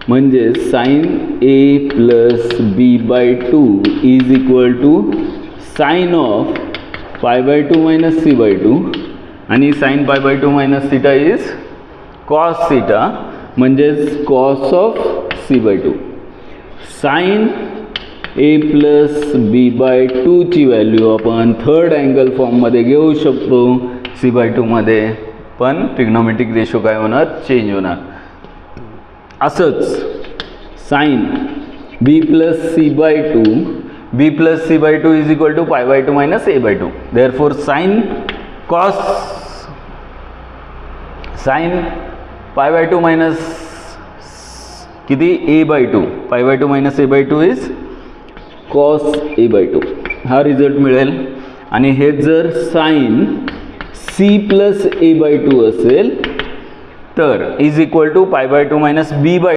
म्हणजे sine A plus B by 2 is equal to sine of pi by 2 minus C by 2 आणि sine pi by 2 minus theta is cos theta म्हणजेच cos of C by 2. Sine A plus B by 2 ची value आपण third angle फॉर्ममध्ये घेऊ शकतो C by 2 मध्ये, पण trigonometric ratio काय होणार, चेंज होणार. असंच sine B plus C by 2 B plus C by 2 is equal to pi by 2 minus A by 2. Therefore sine cos sine pi by 2 minus किती A by 2, pi by 2 minus A by 2 is cos A by 2. हा result मिळेल. आणि हे जर sine C plus A by 2 असेल तर is equal to pi by 2 minus B bye